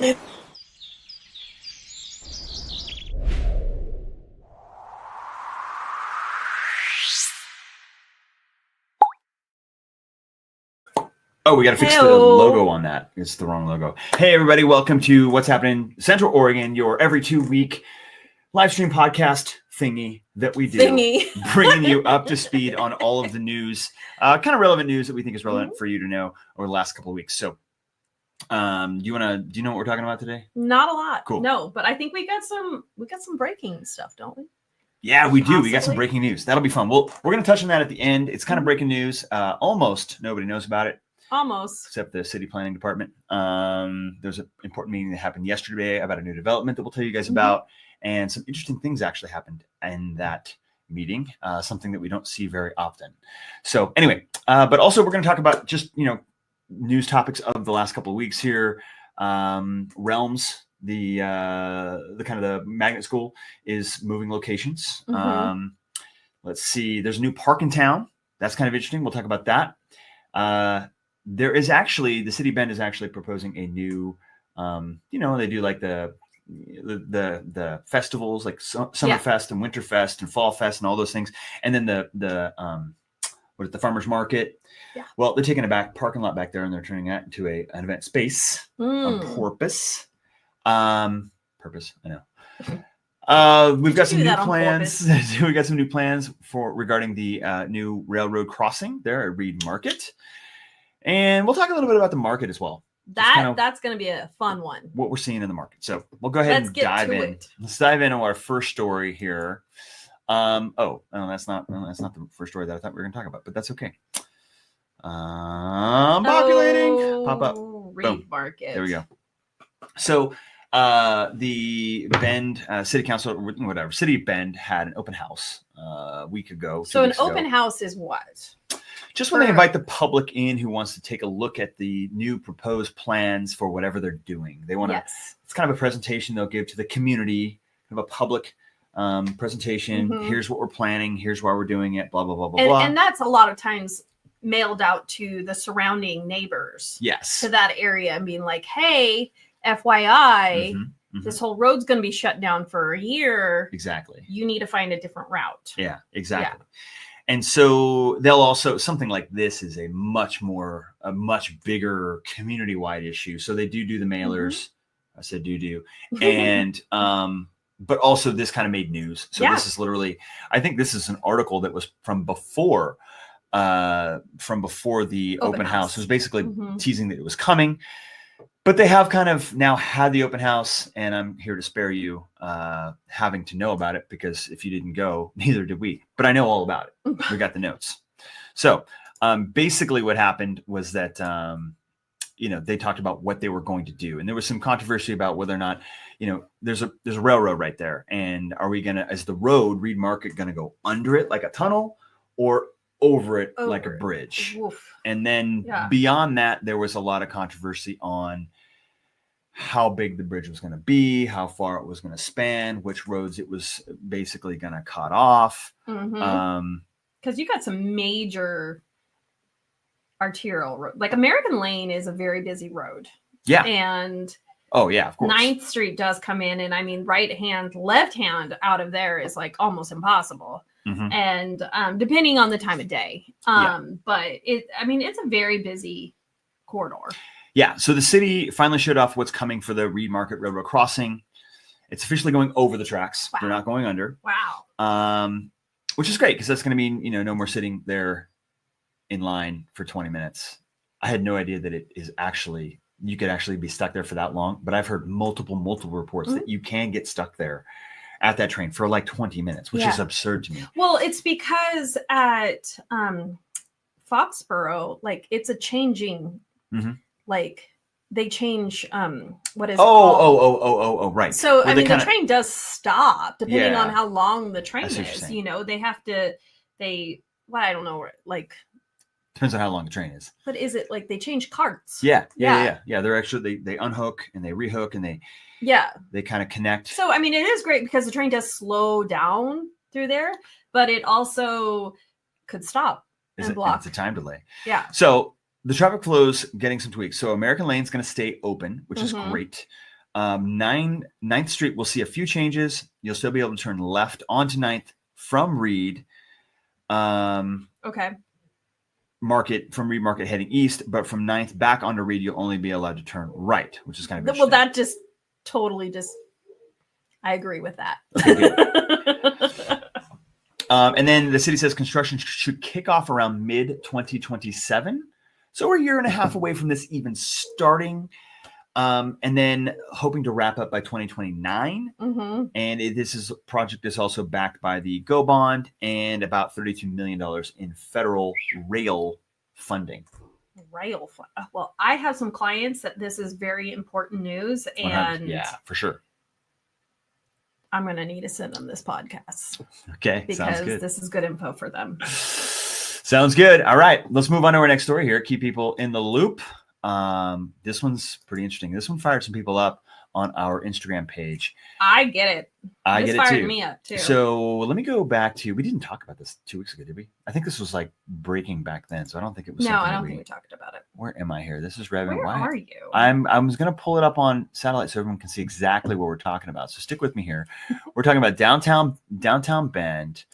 Oh, we got to fix the logo on that. It's the wrong logo. Hey, everybody. Welcome to What's Happening Central Oregon, your every 2-week live stream podcast thingy that we do. Bringing you up to speed on all of the news, kind of relevant news that we think is relevant for you to know over the last couple of weeks. So do you know what we're talking about today? Not a lot. Cool. No, but I think we got some breaking stuff, don't we? Yeah, we do. We got some breaking news. That'll be fun. We're going to touch on that at the end. It's kind of breaking news. Almost nobody knows about it. Almost. Except the city planning department. There's an important meeting that happened yesterday about a new development that we'll tell you guys about. And some interesting things actually happened in that meeting, something that we don't see very often. So anyway, but also we're going to talk about just, news topics of the last couple of weeks here. Realms, the kind of the magnet school is moving locations. Let's see. There's a new park in town. That's kind of interesting. We'll talk about that. There is actually, the City Bend is actually proposing a new, they do like the festivals like Summerfest and Winterfest and Fall Fest and all those things. And then the farmer's market. Yeah. Well, they're taking a parking lot back there and they're turning that into an event space on purpose. Purpose, I know. We've got some new plans. We got some new plans regarding the new railroad crossing there at Reed Market. And we'll talk a little bit about the market as well. That's going to be a fun one. What we're seeing in the market. So we'll go ahead and dive in. Let's dive into our first story here. That's not the first story that I thought we were going to talk about, but that's okay. Populating. Pop up. Reed Market. There we go. So the Bend City Council, whatever, City Bend had an open house a week ago. So an open house is what? Just when they invite the public in who wants to take a look at the new proposed plans for whatever they're doing. They want to, it's kind of a presentation they'll give to the community, kind of a public presentation. Here's what we're planning. Here's why we're doing it, blah, blah, blah, blah, blah. And that's a lot of times mailed out to the surrounding neighbors. Yes. To that area and being like, hey, FYI, this whole road's going to be shut down for a year. Exactly. You need to find a different route. Yeah, exactly. Yeah. And so they'll also, something like this is a much bigger community-wide issue. So they do the mailers. I said do. And, but also this kind of made news. So this is literally, I think this is an article that was from before the open house. It was basically teasing that it was coming. But they have kind of now had the open house, and I'm here to spare you having to know about it, because if you didn't go, neither did we. But I know all about it. We got the notes. So basically what happened was that, they talked about what they were going to do. And there was some controversy about whether or not, there's a railroad right there. And are we going to, as the road, Reed Market, going to go under it like a tunnel or over it like a bridge? Oof. And then beyond that, there was a lot of controversy on how big the bridge was going to be, how far it was going to span, which roads it was basically going to cut off. Because you got some major arterial road. Like American Lane is a very busy road. Yeah. And of course. 9th Street does come in, and I mean, left hand out of there is like almost impossible. And depending on the time of day. But it's a very busy corridor. Yeah. So the city finally showed off what's coming for the Reed Market Railroad crossing. It's officially going over the tracks. Wow. They're not going under. Wow. Which is great, because that's going to mean, no more sitting there in line for 20 minutes. I had no idea that it is actually, you could actually be stuck there for that long. But I've heard multiple reports that you can get stuck there at that train for like 20 minutes, which is absurd to me. Well, it's because at Foxborough, like it's a changing, like they change, what is it called? Right. So, the train does stop depending on how long the train is, they have to, I don't know, like. Depends on how long the train is. But is it like they change carts? Yeah. They're actually, they unhook and they rehook and they kind of connect. So, it is great because the train does slow down through there, but it also could stop and block. It's a time delay. Yeah. So the traffic flow's getting some tweaks. So American Lane's going to stay open, which is great. 9th Street will see a few changes. You'll still be able to turn left onto 9th from Reed. Okay. From Reed Market heading east, but from 9th back onto Reed, you'll only be allowed to turn right, which is kind of well, interesting. that just totally I agree with that. Okay, and then the city says construction should kick off around mid-2027. So we're a year and a half away from this even starting. And then hoping to wrap up by 2029. Mm-hmm. And this project is also backed by the GO bond and about $32 million in federal rail funding. Well, I have some clients that this is very important news, and yeah, for sure. I'm going to need to send them this podcast. Okay, because sounds good. This is good info for them. Sounds good. All right, let's move on to our next story here. Keep people in the loop. This one's pretty interesting. This one fired some people up on our Instagram page. I get it. This fired me up too. So let me go back to, we didn't talk about this 2 weeks ago, did we? I think this was like breaking back then. So I don't think it was. No, I don't think we talked about it. Where am I here? This is Revan. Where are you? I was going to pull it up on satellite so everyone can see exactly what we're talking about. So stick with me here. We're talking about downtown Bend.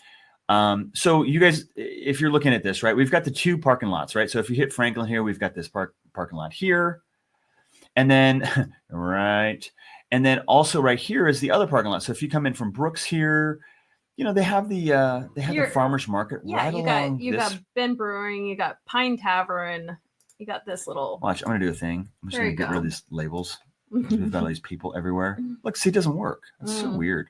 So you guys, if you're looking at this, right, we've got the 2 parking lots, right? So if you hit Franklin here, we've got this parking lot here. And then, right. And then also right here is the other parking lot. So if you come in from Brooks here, they have the farmer's market right along you got Ben Brewing, you got Pine Tavern, you got this little. Watch, I'm going to do a thing. I'm just going to get rid of these labels. We've got all these people everywhere. Look, see, it doesn't work. It's so weird.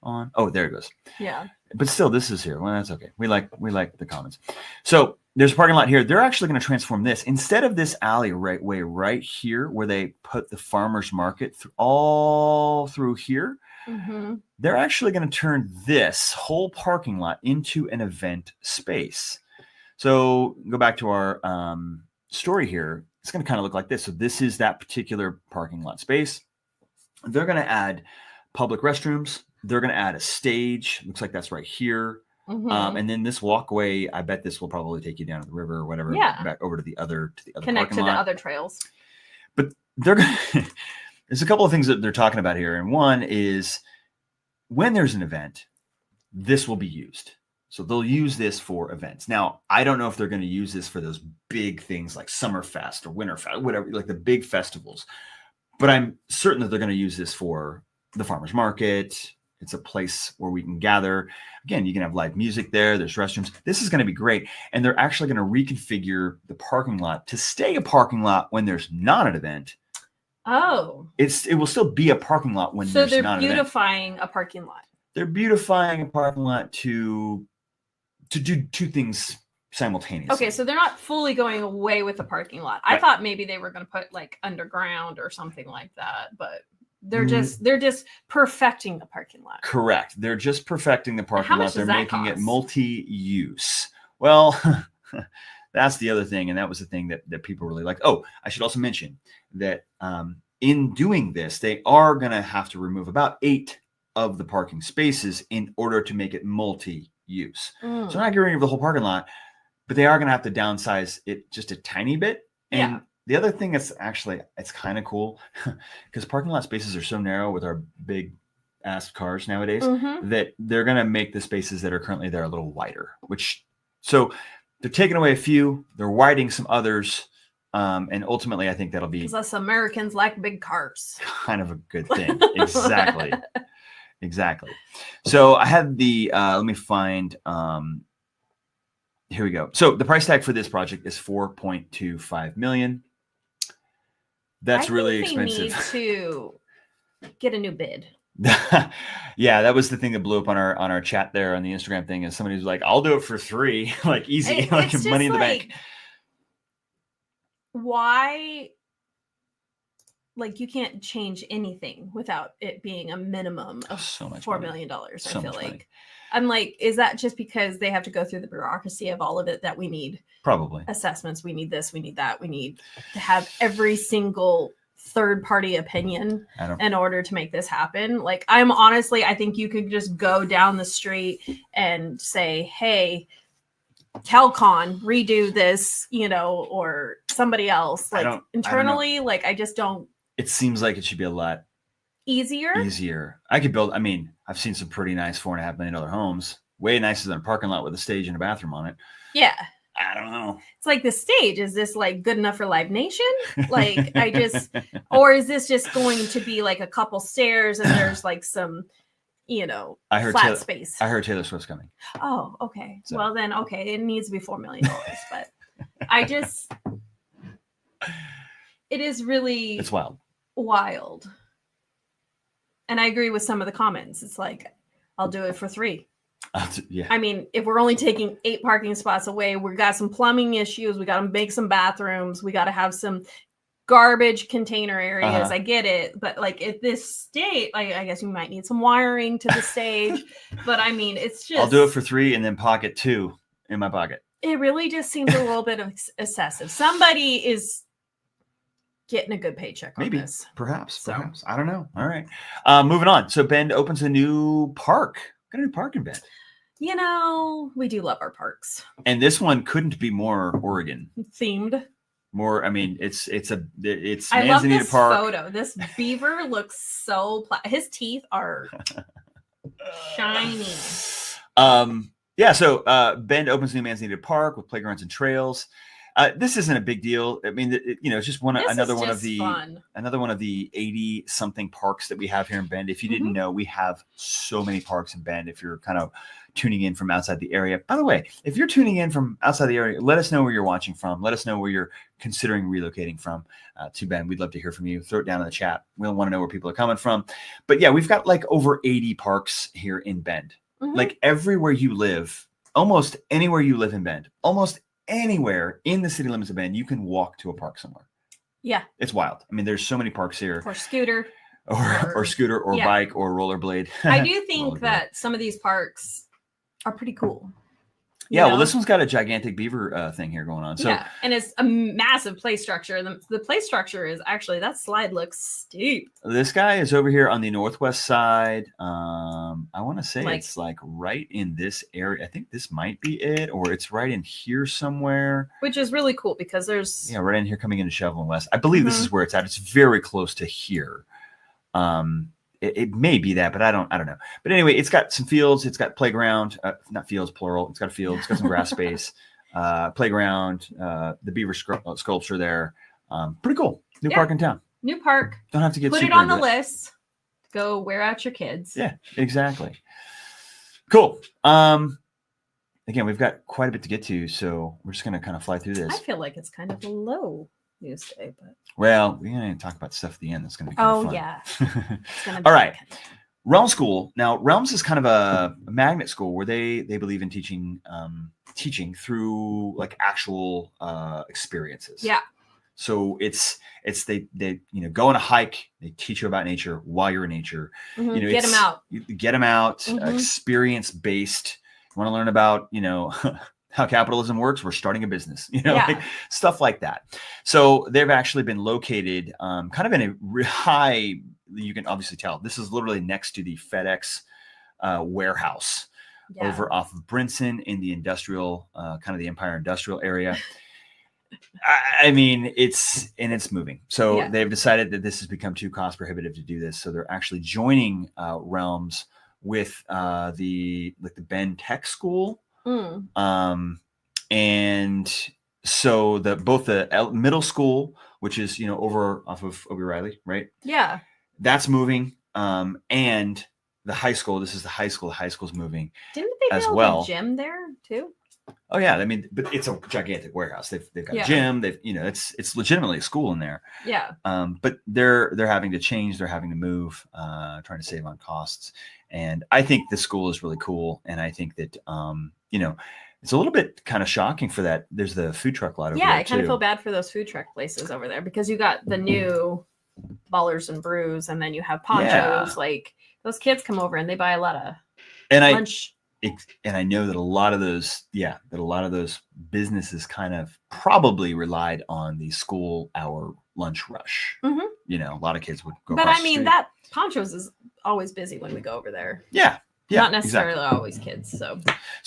Oh, there it goes. Yeah. But still, this is here. Well, that's okay. We like the comments. So there's a parking lot here. They're actually going to transform this. Instead of this alleyway right here where they put the farmer's market all through here, they're actually going to turn this whole parking lot into an event space. So go back to our story here. It's going to kind of look like this. So this is that particular parking lot space. They're going to add public restrooms. They're going to add a stage. Looks like that's right here. And then this walkway, I bet this will probably take you down to the river or whatever, back over to the other connect parking lot. To the other trails. But there's a couple of things that they're talking about here. And one is when there's an event, this will be used. So they'll use this for events. Now, I don't know if they're going to use this for those big things like Summerfest or Winterfest, whatever, like the big festivals. But I'm certain that they're going to use this for the farmer's market. It's a place where we can gather. Again, you can have live music there. There's restrooms. This is going to be great. And they're actually going to reconfigure the parking lot to stay a parking lot when there's not an event. Oh. It will still be a parking lot when there's not an event. So they're beautifying a parking lot. They're beautifying a parking lot to do 2 things simultaneously. Okay, so they're not fully going away with the parking lot. I thought maybe they were going to put like underground or something like that, but they're just perfecting the parking lot. Correct. They're just perfecting the parking lot. They're making it multi-use. Well, that's the other thing, and that was the thing that people really like. Oh, I should also mention that in doing this, they are going to have to remove about 8 of the parking spaces in order to make it multi-use. So they're not getting rid of the whole parking lot, but they are going to have to downsize it just a tiny bit. And the other thing that's actually, it's kind of cool because parking lot spaces are so narrow with our big ass cars nowadays that they're going to make the spaces that are currently there a little wider, so they're taking away a few, they're widening some others. And ultimately I think that'll be, because us Americans like big cars. Kind of a good thing. Exactly. So I had let me find, here we go. So the price tag for this project is $4.25 million. That's really expensive. They need to get a new bid. Yeah, that was the thing that blew up on our chat there on the Instagram thing. Is somebody who's like, "I'll do it for $3," like easy, like money in the bank. Why? Like you can't change anything without it being a minimum of $4 million. I feel like. I'm like, is that just because they have to go through the bureaucracy of all of it that we need? Probably. Assessments. We need this. We need that. We need to have every single third-party opinion in order to make this happen. Like, I think you could just go down the street and say, hey, Telcon, redo this, or somebody else. Like internally, I just don't it seems like it should be a lot Easier. I could build. I mean, I've seen some pretty nice $4.5 million homes, way nicer than a parking lot with a stage and a bathroom on it. Yeah. I don't know. It's like the stage. Is this like good enough for Live Nation? Like or is this just going to be like a couple stairs and there's like some, flat space? I heard Taylor Swift's coming. Oh, okay. So. Well then, okay. It needs to be $4 million, but it is really, it's wild. And I agree with some of the comments. It's like, I'll do it for $3. Yeah. I mean, if we're only taking 8 parking spots away, we've got some plumbing issues. We got to make some bathrooms. We got to have some garbage container areas. I get it. But like at this state, I guess you might need some wiring to the stage. But I mean, it's just. I'll do it for $3 and then pocket $2 in my pocket. It really just seems a little bit of excessive. Somebody is getting a good paycheck on this. Perhaps. I don't know. All right. Moving on. So Bend opens a new park. Got a new park in Bend. We do love our parks. And this one couldn't be more Oregon themed. More, I mean, it's I Manzanita love this Park. photo. This beaver looks so his teeth are shiny. So Bend opens new Manzanita Park with playgrounds and trails. This isn't a big deal. I mean, it's just another one of the 80 something parks that we have here in Bend. If you didn't know, we have so many parks in Bend. If you're kind of tuning in from outside the area, by the way, if you're tuning in from outside the area, let us know where you're watching from. Let us know where you're considering relocating from to Bend. We'd love to hear from you. Throw it down in the chat. We want to know where people are coming from. But yeah, we've got like over 80 parks here in Bend. Like everywhere you live, almost anywhere you live in Bend, almost anywhere in the city limits of Bend, you can walk to a park somewhere. Yeah. It's wild. I mean, there's so many parks here. Or scooter. Or scooter or bike or rollerblade. I do think that some of these parks are pretty cool. Well, this one's got a gigantic beaver thing here going on. So yeah, and it's a massive play structure. The play structure is actually, that slide looks steep. This guy is over here on the northwest side. I want to say it's like right in this area. I think this might be it, or it's right in here somewhere. Which is really cool because there's right in here coming into Shovel West. I believe this is where it's at. It's very close to here. It may be that, but I don't know. But anyway, it's got some fields. It's got playground, not fields, plural. It's got a field. It's got some grass space, playground, the beaver sculpture there. Pretty cool. New park in town. New park. Don't have to get put it on the list. Go wear out your kids. Yeah, exactly. Cool. Again, we've got quite a bit to get to, so we're just going to kind of fly through this. I feel like it's kind of a low news day, but well, we're going to talk about stuff at the end. That's going to be kind of fun. Yeah. All right. Realm School. Now, Realms is kind of a magnet school where they believe in teaching through like actual experiences. Yeah. So it's they go on a hike. They teach you about nature while you're in nature. Get them out. Get them out. Experience based. You want to learn about how capitalism works? We're starting a business. Like stuff like that. So they've actually been located kind of in a high. You can obviously tell this is literally next to the FedEx warehouse over off of Brinson in the industrial, kind of the Empire industrial area. I mean, it's moving. So they've decided that this has become too cost prohibitive to do this. So they're actually joining Realms with the Bend Tech School. And so both the middle school, which is over off of Obie Riley, right? Yeah. That's moving. And the high school, this is the high school. The high school's moving. Didn't they build a gym there too? Oh yeah. I mean, but it's a gigantic warehouse. They've got a gym. They've it's legitimately a school in there. Yeah. But they're having to change. They're having to move, trying to save on costs. And I think the school is really cool. And I think that it's a little bit kind of shocking for that. There's the food truck lot over there. Yeah, I kind of feel bad for those food truck places over there because you got the new Ballers and Brews, and then you have Ponchos. Yeah. Like those kids come over and they buy a lot of lunch. And I know that a lot of those businesses kind of probably relied on the school hour lunch rush. A lot of kids would go. But I mean, that Ponchos is always busy when we go over there. Yeah. Yeah, not necessarily always kids. So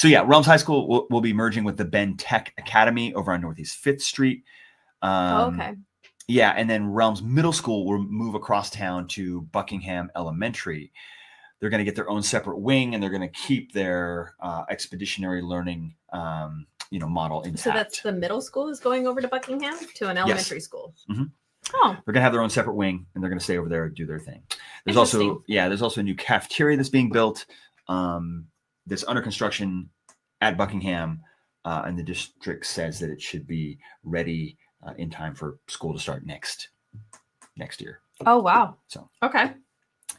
Realms High School will be merging with the Bend Tech Academy over on Northeast 5th Street. Okay. Yeah, and then Realms Middle School will move across town to Buckingham Elementary. They're going to get their own separate wing, and they're going to keep their expeditionary learning, model intact. So that's the middle school is going over to Buckingham to an elementary school. Mm-hmm. Oh, they're going to have their own separate wing, and they're going to stay over there and do their thing. There's also a new cafeteria that's being built. That's under construction at Buckingham, and the district says that it should be ready in time for school to start next year. Oh wow! So okay.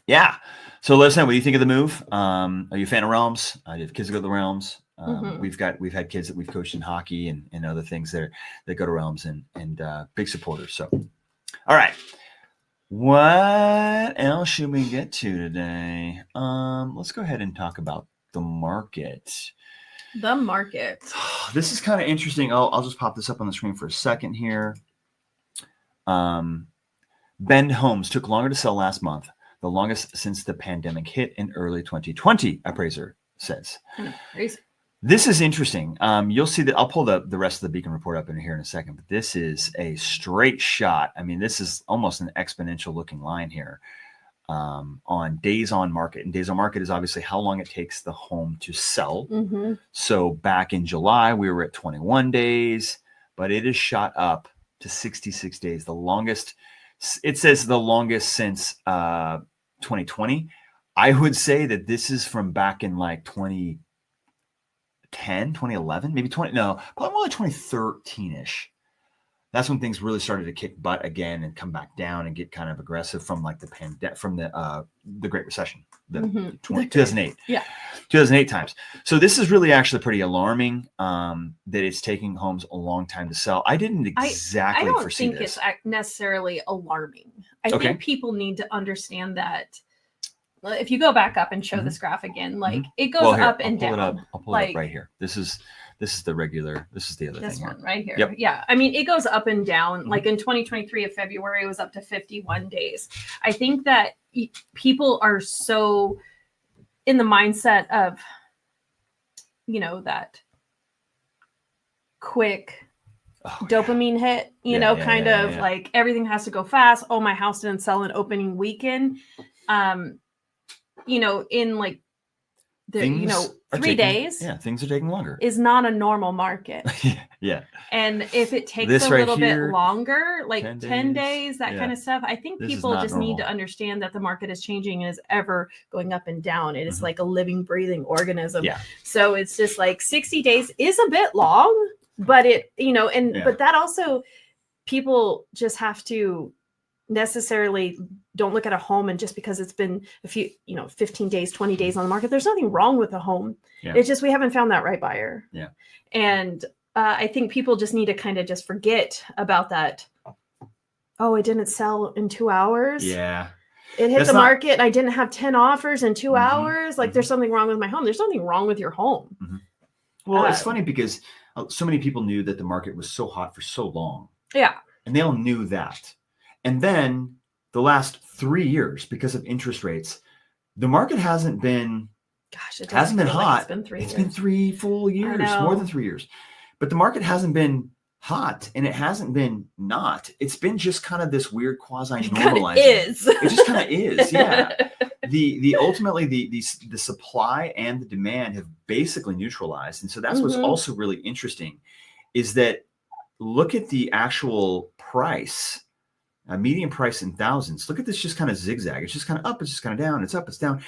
Yeah. So let us know what you think of the move. Are you a fan of Realms? Do you have kids that go to the Realms? We've had kids that we've coached in hockey and other things that go to Realms and big supporters. So, all right. What else should we get to today? Let's go ahead and talk about the market. The market. This is kind of interesting. I'll just pop this up on the screen for a second here. Bend homes took longer to sell last month, the longest since the pandemic hit in early 2020, appraiser says. Crazy. This is interesting. You'll see that I'll pull the rest of the Beacon report up in here in a second, but this is a straight shot. I mean, this is almost an exponential looking line here on days on market. And days on market is obviously how long it takes the home to sell. Mm-hmm. So back in July, we were at 21 days, but it is shot up to 66 days. The longest, it says the longest since 2020. I would say that this is from back in like 2010, 2011, maybe probably more like 2013-ish. That's when things really started to kick butt again and come back down and get kind of aggressive from like the Great Recession, 2008. Yeah. 2008 times. So this is really actually pretty alarming that it's taking homes a long time to sell. I didn't exactly foresee this. I don't think it's necessarily alarming. I think people need to understand that if you go back up and show this graph again, like it goes up and down. I'll pull it up right here. This is the regular. This is the other thing. This one right here. Yep. Yeah. I mean, it goes up and down. Like in 2023 of February, it was up to 51 days. I think that people are so in the mindset of, that quick dopamine hit, like everything has to go fast. Oh, my house didn't sell in opening weekend. In like the 3 days. Yeah, things are taking longer. Is not a normal market. Yeah. And if it takes a little bit longer, like 10 days, that kind of stuff, I think people just need to understand that the market is changing and is ever going up and down. It is like a living, breathing organism. Yeah. So it's just like 60 days is a bit long, but but that also people just have to necessarily don't look at a home and just because it's been a few 15 days 20 days on the market, there's nothing wrong with a home. It's just we haven't found that right buyer. And I think people just need to kind of just forget about that. Oh, it didn't sell in 2 hours. It hit the market and I didn't have 10 offers in 2 hours. Like there's something wrong with my home. There's nothing wrong with your home. Well, it's funny because so many people knew that the market was so hot for so long. And they all knew that. And then the last 3 years, because of interest rates, the market hasn't been hot. It's been 3 full years, more than 3 years. But the market hasn't been hot and it hasn't been not. It's been just kind of this weird quasi-normalizing. It just kind of is. Yeah. Ultimately the supply and the demand have basically neutralized. And so that's what's also really interesting is that look at the actual price. Median price in thousands. Look at this just kind of zigzag. It's just kind of up. It's just kind of down. It's up. It's down.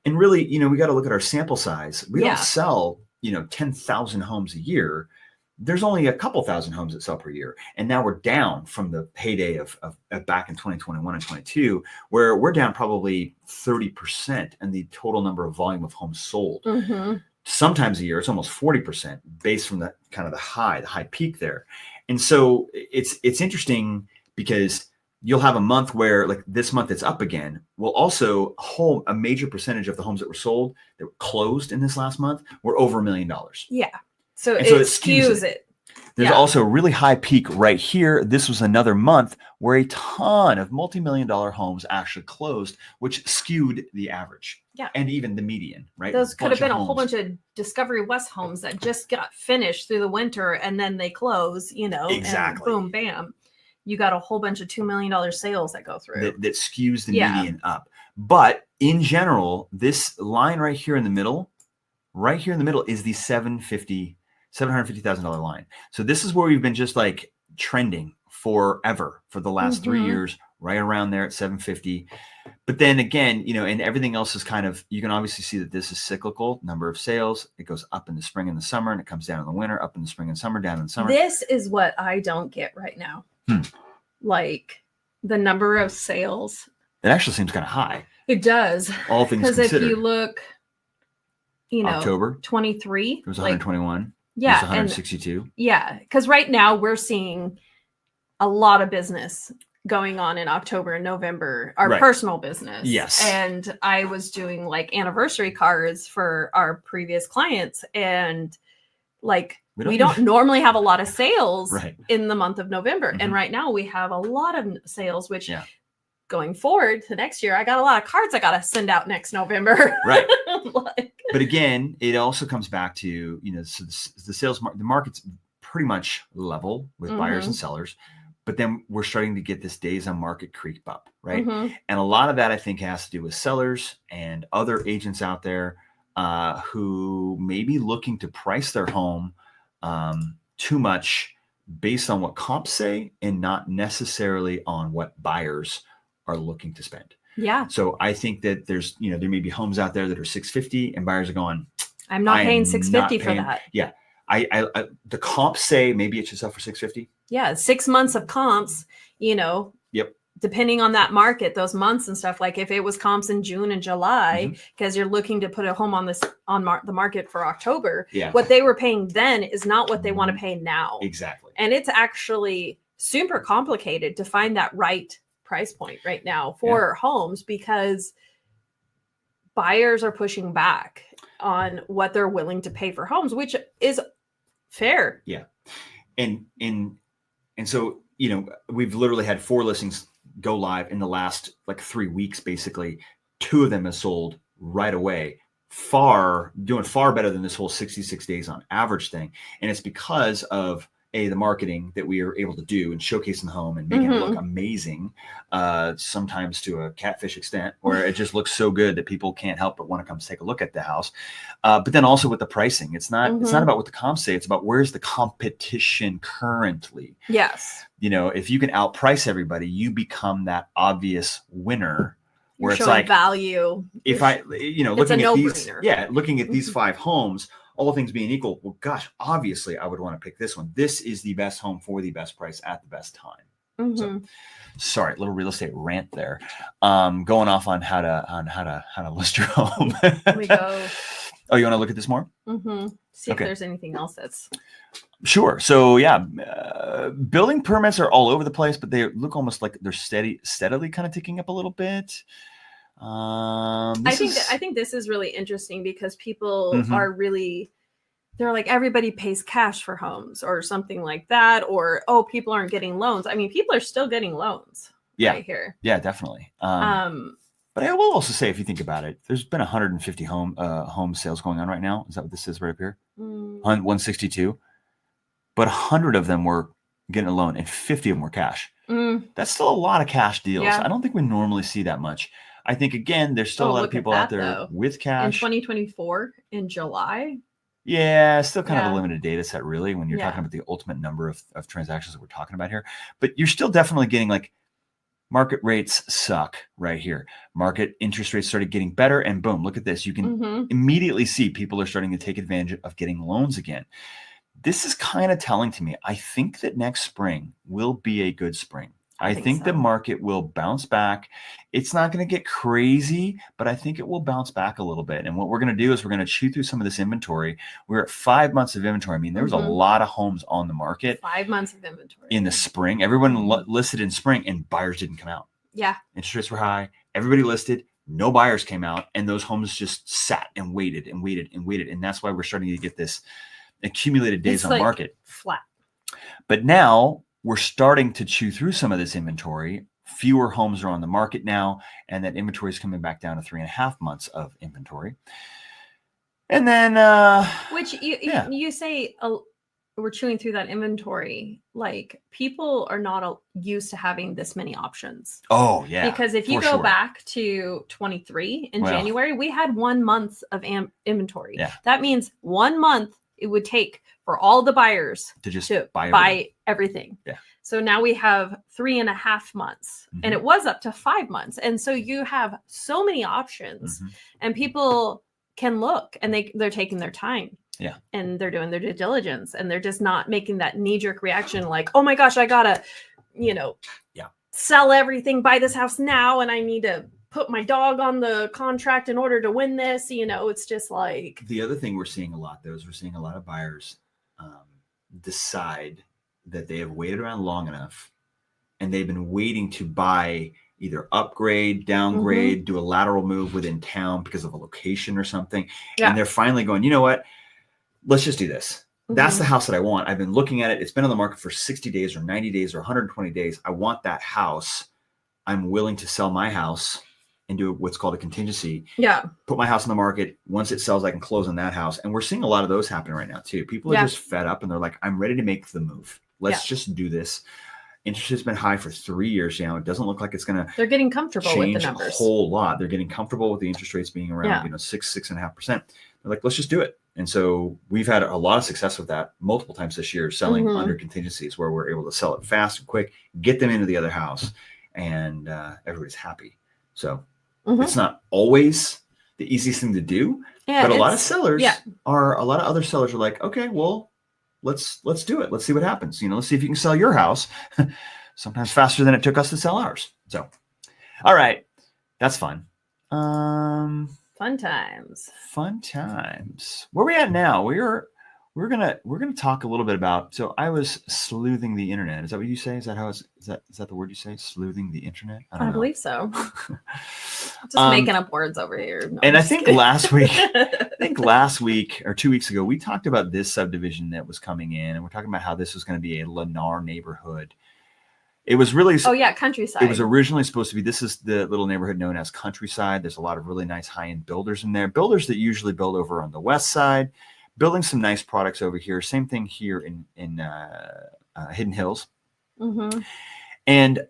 And really, we got to look at our sample size. We don't sell, 10,000 homes a year. There's only a couple thousand homes that sell per year. And now we're down from the heyday of back in 2021 and 22, where we're down probably 30% in the total number of volume of homes sold. Sometimes a year, it's almost 40% based from the kind of the high peak there. And so it's interesting because you'll have a month where like this month it's up again. Well, also a major percentage of the homes that were sold that were closed in this last month were over $1 million. Yeah. So it skews it. There's also a really high peak right here. This was another month where a ton of multi-million-dollar homes actually closed, which skewed the average. Yeah. And even the median, right? Those could have been a whole bunch of Discovery West homes that just got finished through the winter and then they close, Exactly. And boom, bam. you got a whole bunch of $2 million sales that go through. That skews the median up. But in general, this line right here in the middle is the $750,000 line. So this is where we've been just like trending forever for the last 3 years, right around there at 750. But then again, and everything else is kind of, you can obviously see that this is cyclical, number of sales. It goes up in the spring and the summer, and it comes down in the winter, up in the spring and summer, down in the summer. This is what I don't get right now. Like the number of sales. It actually seems kind of high. It does. All things considered. Because if you look, October 23. It was 121. Yeah. It was 162. Yeah. Because right now we're seeing a lot of business going on in October and November, our personal business. Yes. And I was doing like anniversary cards for our previous clients, and like we don't normally have a lot of sales in the month of November. And right now we have a lot of sales, which going forward to next year, I got a lot of cards I got to send out next November. Right. But again, it also comes back to, so the sales, the market's pretty much level with buyers and sellers. But then we're starting to get this days on market creep up, right? And a lot of that, I think, has to do with sellers and other agents out there who may be looking to price their home too much based on what comps say and not necessarily on what buyers are looking to spend. Yeah. So I think that there's, there may be homes out there that are 650 and buyers are going, I'm not paying 650 for that. Yeah. I the comps say maybe it's yourself for 650. Yeah, 6 months of comps, Yep. Depending on that market, those months and stuff. Like if it was comps in June and July, because you're looking to put a home on the market for October, what they were paying then is not what they want to pay now. Exactly. And it's actually super complicated to find that right price point right now for homes, because buyers are pushing back on what they're willing to pay for homes, which is fair. Yeah. And so, we've literally had 4 listings go live in the last 3 weeks, basically. 2 of them have sold right away, doing far better than this whole 66 days on average thing. And it's because of the marketing that we are able to do and showcasing the home and making it look amazing, sometimes to a catfish extent, where it just looks so good that people can't help but want to come take a look at the house. But then also with the pricing, it's not about what the comps say, it's about where's the competition currently. Yes. If you can outprice everybody, you become that obvious winner. Where You're it's like value. If looking at these 5 homes, all things being equal, well, gosh, obviously I would want to pick this one. This is the best home for the best price at the best time. So, sorry, little real estate rant there. Going off on how to list your home. We go. Oh, you want to look at this more? See if there's anything else that's. Sure. So building permits are all over the place, but they look almost like they're steadily kind of ticking up a little bit. I think this is really interesting because people are really, they're like, everybody pays cash for homes or something like that, or people aren't getting loans. I mean, people are still getting loans right here. Yeah, definitely. But I will also say, if you think about it, there's been 150 home sales going on right now. Is that what this is right up here? 162, but 100 of them were getting a loan and 50 of them were cash. That's still a lot of cash deals. Yeah. I don't think we normally see that much. I think, again, there's still a lot of people out there with cash. In 2024, in July. Yeah, still kind of a limited data set, really, when you're talking about the ultimate number of transactions that we're talking about here. But you're still definitely getting market rates suck right here. Market interest rates started getting better, and boom, look at this. You can immediately see people are starting to take advantage of getting loans again. This is kind of telling to me, I think that next spring will be a good spring. I think the market will bounce back. It's not going to get crazy, but I think it will bounce back a little bit. And what we're going to do is we're going to chew through some of this inventory. We're at 5 months of inventory. I mean, there was a lot of homes on the market. 5 months of inventory. In the spring. Everyone listed in spring, and buyers didn't come out. Yeah. Interest rates were high. Everybody listed. No buyers came out. And those homes just sat and waited and waited and waited. And that's why we're starting to get this accumulated days on market. Flat. But now we're starting to chew through some of this inventory. Fewer homes are on the market now, and that inventory is coming back down to 3.5 months of inventory. And then, which you say we're chewing through that inventory, like people are not used to having this many options. Oh yeah. Because if you go back to 23 in January, we had 1 month of inventory. Yeah. That means 1 month it would take for all the buyers to just buy everything. Yeah. So now we have 3.5 months, and it was up to 5 months. And so you have so many options, and people can look, and they're taking their time. Yeah. And they're doing their due diligence, and they're just not making that knee-jerk reaction like, oh my gosh, I gotta, sell everything, buy this house now, and I need to put my dog on the contract in order to win this. It's just like. The other thing we're seeing a lot, though, is we're seeing a lot of buyers decide that they have waited around long enough, and they've been waiting to buy, either upgrade, downgrade, do a lateral move within town because of a location or something. Yeah. And they're finally going, you know what? Let's just do this. That's the house that I want. I've been looking at it. It's been on the market for 60 days or 90 days or 120 days. I want that house. I'm willing to sell my house and do what's called a contingency. Yeah. Put my house on the market. Once it sells, I can close on that house. And we're seeing a lot of those happening right now too. People are just fed up, and they're like, I'm ready to make the move. Let's just do this. Interest has been high for 3 years now. It doesn't look like it's going to. They're getting comfortable with the numbers. A whole lot. They're getting comfortable with the interest rates being around, 6.5%. They're like, let's just do it. And so we've had a lot of success with that multiple times this year, selling under contingencies, where we're able to sell it fast and quick, get them into the other house, and everybody's happy. So it's not always the easiest thing to do, but a lot of other sellers are like, okay, well, let's do it. Let's see what happens. Let's see if you can sell your house sometimes faster than it took us to sell ours. So, all right, that's fun. Fun times. Where are we at now? We're gonna talk a little bit about. So I was sleuthing the internet. Is that what you say? Is that how is that the word you say? Sleuthing the internet? I don't know. Believe so. Just making up words over here. No, and I think last week or 2 weeks ago, we talked about this subdivision that was coming in, and we're talking about how this was going to be a Lennar neighborhood. It was really. Oh yeah, Countryside. It was originally supposed to be. This is the little neighborhood known as Countryside. There's a lot of really nice high-end builders in there. Builders that usually build over on the west side, building some nice products over here. Same thing here in Hidden Hills. And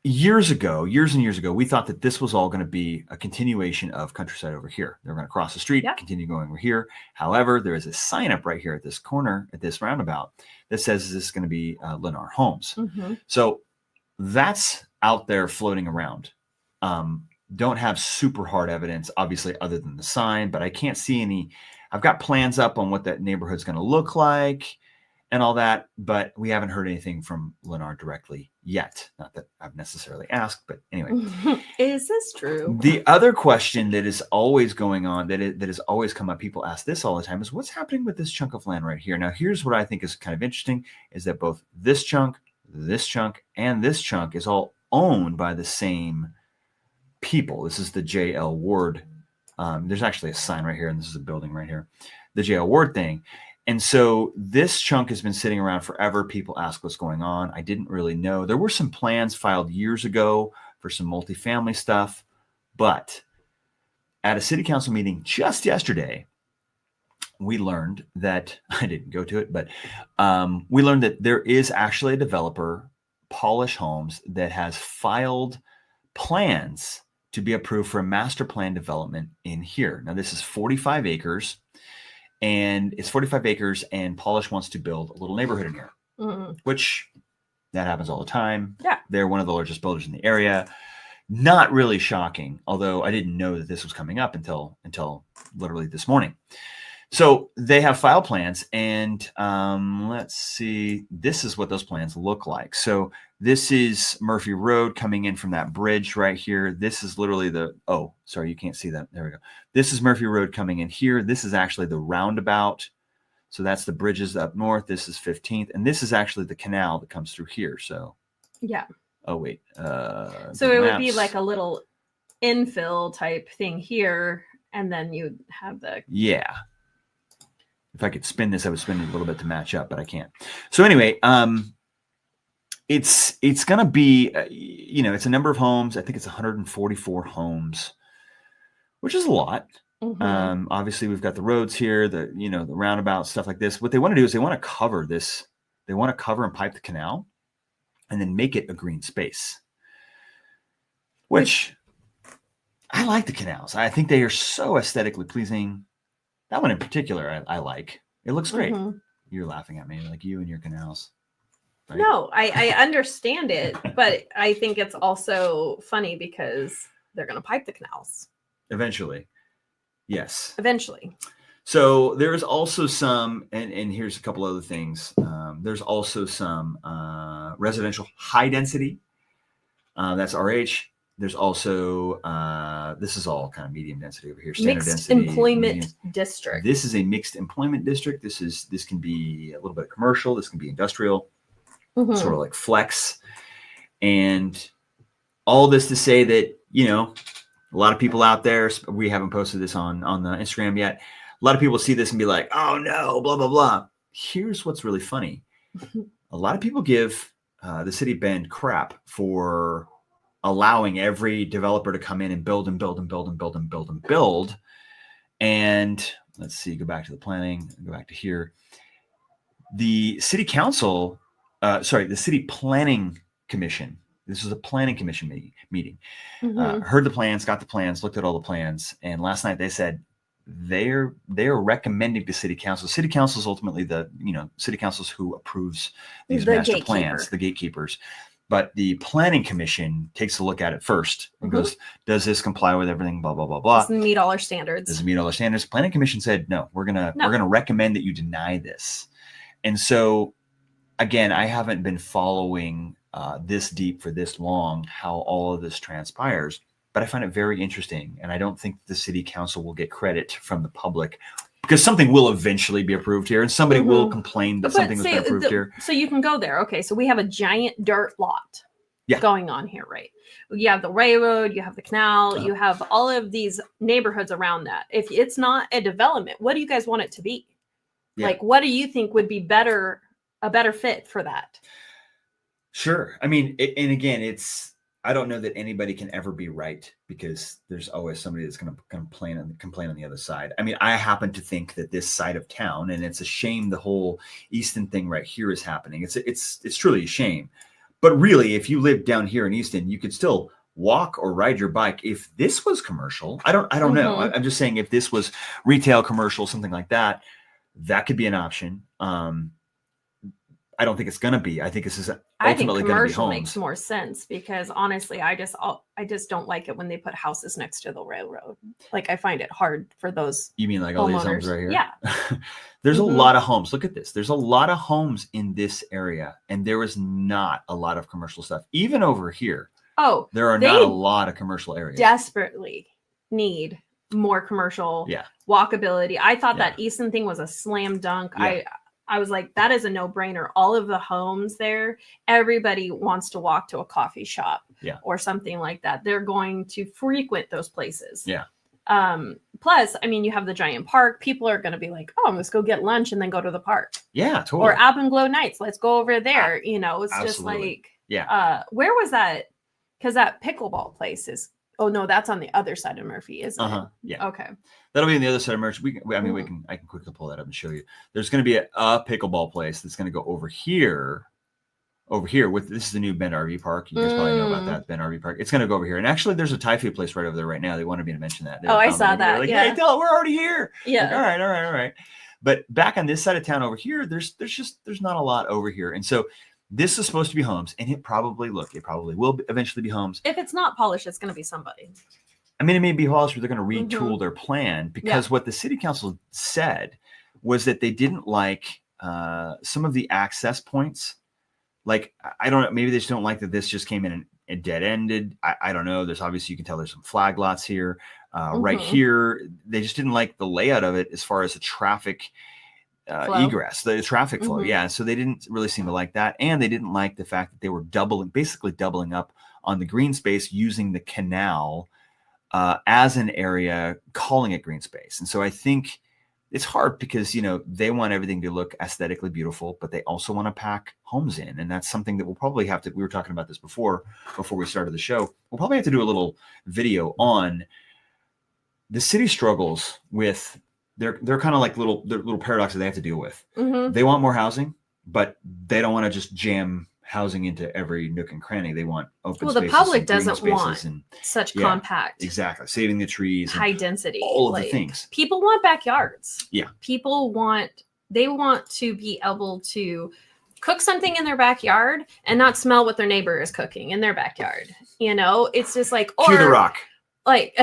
years and years ago, we thought that this was all going to be a continuation of Countryside over here. They're going to cross the street, continue going over here. However, there is a sign up right here at this corner, at this roundabout, that says this is going to be Lennar Homes. So that's out there floating around. Don't have super hard evidence, obviously, other than the sign, but I can't see any. I've got plans up on what that neighborhood's going to look like and all that, but we haven't heard anything from Lennar directly yet. Not that I've necessarily asked, but anyway. Is this true? The other question that is always going on, that has always come up, people ask this all the time, is what's happening with this chunk of land right here? Now, here's what I think is kind of interesting, is that both this chunk, and this chunk is all owned by the same people. This is the J.L. Ward. There's actually a sign right here, and this is a building right here, the J.L. Ward thing. And so this chunk has been sitting around forever. People ask what's going on. I didn't really know. There were some plans filed years ago for some multifamily stuff, but at a city council meeting just yesterday, we learned that, I didn't go to it, but we learned that there is actually a developer, Polish Homes, that has filed plans to be approved for a master plan development in here. Now, this is 45 acres. And it's 45 acres, and Polish wants to build a little neighborhood in here, which that happens all the time. Yeah. They're one of the largest builders in the area. Not really shocking, although I didn't know that this was coming up until literally this morning. So they have file plans, and let's see. This is what those plans look like. So this is Murphy Road coming in from that bridge right here. This is literally sorry, you can't see that. There we go. This is Murphy Road coming in here. This is actually the roundabout. So that's the bridges up north. This is 15th. And this is actually the canal that comes through here. So yeah. Oh, wait. So it would be like a little infill type thing here. And then you'd have the. Yeah. If I could spin this, I would spin it a little bit to match up, but I can't. So anyway, it's going to be, it's a number of homes. I think it's 144 homes, which is a lot. Obviously we've got the roads here, the roundabout, stuff like this. What they want to do is they want to cover this. They want to cover and pipe the canal and then make it a green space, which I like the canals. I think they are so aesthetically pleasing. That one in particular, I like. It looks great. You're laughing at me, like you and your canals. Right? No, I understand it, but I think it's also funny because they're going to pipe the canals. Eventually. Yes. Eventually. So there is also some, and here's a couple other things. There's also some residential high density. That's RH. There's also, this is all kind of medium density over here. Standard mixed density, employment district. This is a mixed employment district. This can be a little bit of commercial. This can be industrial, sort of like flex. And all this to say that, a lot of people out there, we haven't posted this on the Instagram yet. A lot of people see this and be like, oh no, blah, blah, blah. Here's what's really funny. A lot of people give the city of Bend crap for allowing every developer to come in and build and build and build and build and build and build. And let's see, go back to the planning, go back to here. The city council, the city planning commission, this was a planning commission meeting, heard the plans, got the plans, looked at all the plans. And last night they said they're recommending to city council. City council is ultimately the, city councils who approves these master plans, the gatekeepers. But the planning commission takes a look at it first and goes, does this comply with everything? Blah, blah, blah, blah. Does it meet all our standards? Does it meet all our standards? Planning commission said, no, we're going to recommend that you deny this. And so again, I haven't been following this deep for this long, how all of this transpires, but I find it very interesting. And I don't think the city council will get credit from the public because something will eventually be approved here and somebody will complain that something was been approved here. So you can go there. Okay. So we have a giant dirt lot going on here, right? You have the railroad, you have the canal, you have all of these neighborhoods around that. If it's not a development, what do you guys want it to be? Yeah. Like, what do you think would be a better fit for that? Sure. I mean, and again, I don't know that anybody can ever be right because there's always somebody that's going to complain on the other side. I mean, I happen to think that this side of town, and it's a shame the whole Easton thing right here is happening. It's truly a shame. But really, if you live down here in Easton, you could still walk or ride your bike. If this was commercial, I don't know. I'm just saying if this was retail, commercial, something like that, that could be an option. I don't think it's going to be. I think this is ultimately going to be homes. Commercial makes more sense because honestly, I just don't like it when they put houses next to the railroad. Like I find it hard for those. You mean like all these homes right here? Yeah. There's a lot of homes. Look at this. There's a lot of homes in this area, and there is not a lot of commercial stuff. Even over here. Oh, there are not a lot of commercial areas. Desperately need more commercial walkability. I thought that Easton thing was a slam dunk. Yeah. I was like, that is a no-brainer. All of the homes there, everybody wants to walk to a coffee shop or something like that. They're going to frequent those places. Yeah. Plus, I mean, you have the giant park. People are going to be like, oh, let's go get lunch and then go to the park. Yeah, totally. Or Alpenglow Nights. Let's go over there. It's just like, where was that? Because that pickleball place is, oh no, that's on the other side of Murphy, isn't it? Yeah. Okay. That'll be on the other side of Murphy. I can quickly pull that up and show you. There's going to be a pickleball place that's going to go over here. This is the new Bend RV Park. You guys probably know about that, Bend RV Park. It's going to go over here. And actually, there's a Thai food place right over there right now. They wanted me to mention that. I saw that. Like, hey, Della, we're already here. Yeah. Like, all right. But back on this side of town over here, there's not a lot over here. And so this is supposed to be homes, and it probably will eventually be homes. If it's not polished, it's going to be somebody. I mean, it may be polished, but they're going to retool their plan because what the city council said was that they didn't like some of the access points. Like, I don't know, maybe they just don't like that this just came in and dead ended. I don't know. There's obviously, you can tell there's some flag lots here. Right here, they just didn't like the layout of it as far as the traffic egress, the traffic flow. Yeah. So they didn't really seem to like that. And they didn't like the fact that they were basically doubling up on the green space using the canal as an area, calling it green space. And so I think it's hard because, they want everything to look aesthetically beautiful, but they also want to pack homes in. And that's something that we'll probably have to, we were talking about this before we started the show. We'll probably have to do a little video on the city struggles with they're kind of like little paradoxes they have to deal with. They want more housing, but they don't want to just jam housing into every nook and cranny. They want open spaces. Well, the public and green doesn't spaces want and such yeah, compact, exactly, saving the trees, high and density, all of like, the things. People want backyards. Yeah, people want to be able to cook something in their backyard and not smell what their neighbor is cooking in their backyard. You know, it's just like, or cue the rock. Like,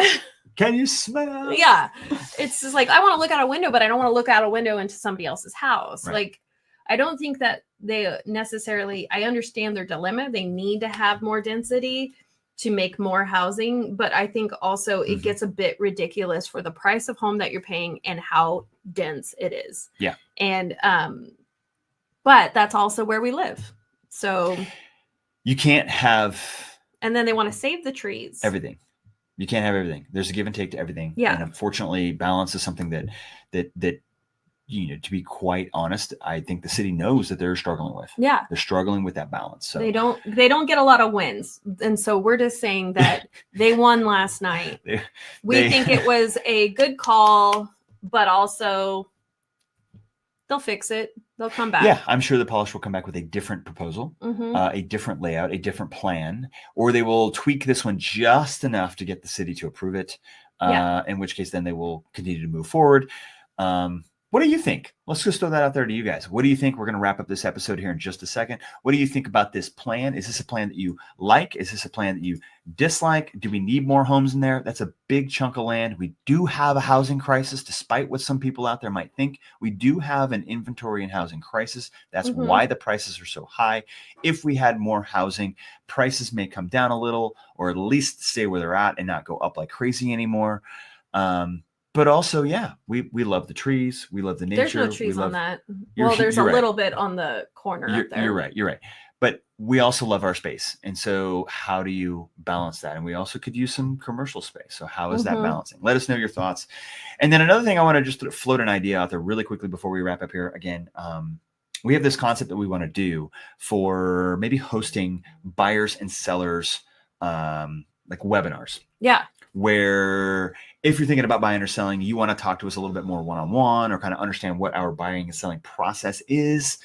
can you smell? Yeah, it's just like, I want to look out a window, but I don't want to look out a window into somebody else's house. Right. Like, I don't think that they necessarily, I understand their dilemma. They need to have more density to make more housing, but I think also it gets a bit ridiculous for the price of home that you're paying and how dense it is. Yeah. And but that's also where we live. So you can't have, and then they want to save the trees. Everything. You can't have everything. There's a give and take to everything. Yeah. And unfortunately, balance is something that you know, to be quite honest, I think the city knows that they're struggling with. Yeah. They're struggling with that balance. So they don't get a lot of wins. And so we're just saying that they won last night. We think it was a good call, but also they'll fix it. They'll come back. Yeah, I'm sure the polish will come back with a different proposal, a different layout, a different plan, or they will tweak this one just enough to get the city to approve it. In which case, then they will continue to move forward. What do you think? Let's just throw that out there to you guys. What do you think? We're going to wrap up this episode here in just a second. What do you think about this plan? Is this a plan that you like? Is this a plan that you dislike? Do we need more homes in there? That's a big chunk of land. We do have a housing crisis, despite what some people out there might think. We do have an inventory and housing crisis. That's why the prices are so high. If we had more housing, prices may come down a little, or at least stay where they're at and not go up like crazy anymore. But also, yeah, we love the trees. We love the nature. There's no trees on that. Well, there's a little bit on the corner up there. You're right. But we also love our space. And so how do you balance that? And we also could use some commercial space. So how is that balancing? Let us know your thoughts. And then another thing, I want to just float an idea out there really quickly before we wrap up here. Again, we have this concept that we want to do for maybe hosting buyers and sellers like webinars. Yeah. Where if you're thinking about buying or selling, you want to talk to us a little bit more one-on-one or kind of understand what our buying and selling process is,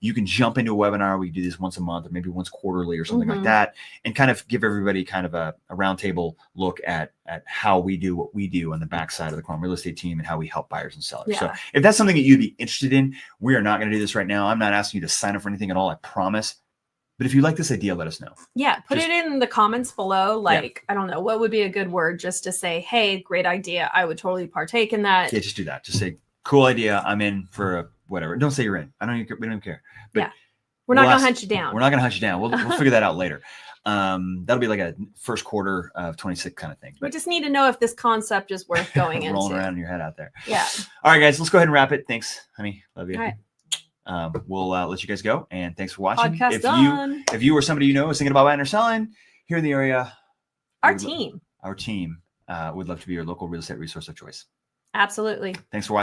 you can jump into a webinar. We do this once a month or maybe once quarterly or something like that, and kind of give everybody kind of a roundtable look at how we do what we do on the backside of the Quorum Real Estate team and how we help buyers and sellers. Yeah. So if that's something that you'd be interested in, we are not going to do this right now. I'm not asking you to sign up for anything at all, I promise. But if you like this idea, let us know. Yeah, put it in the comments below. Like, I don't know, what would be a good word just to say, hey, great idea. I would totally partake in that. Yeah, just do that. Just say, cool idea. I'm in for a whatever. Don't say you're in. We don't even care. But we're not going to hunt you down. We're not going to hunt you down. We'll figure that out later. That'll be like a first quarter of 26 kind of thing. But we just need to know if this concept is worth going into. Rolling around in your head out there. Yeah. All right, guys, let's go ahead and wrap it. Thanks, honey. Love you. All right. We'll let you guys go, and thanks for watching. Podcast done. If you or somebody you know is thinking about buying or selling here in the area, our team would love to be your local real estate resource of choice. Absolutely. Thanks for watching.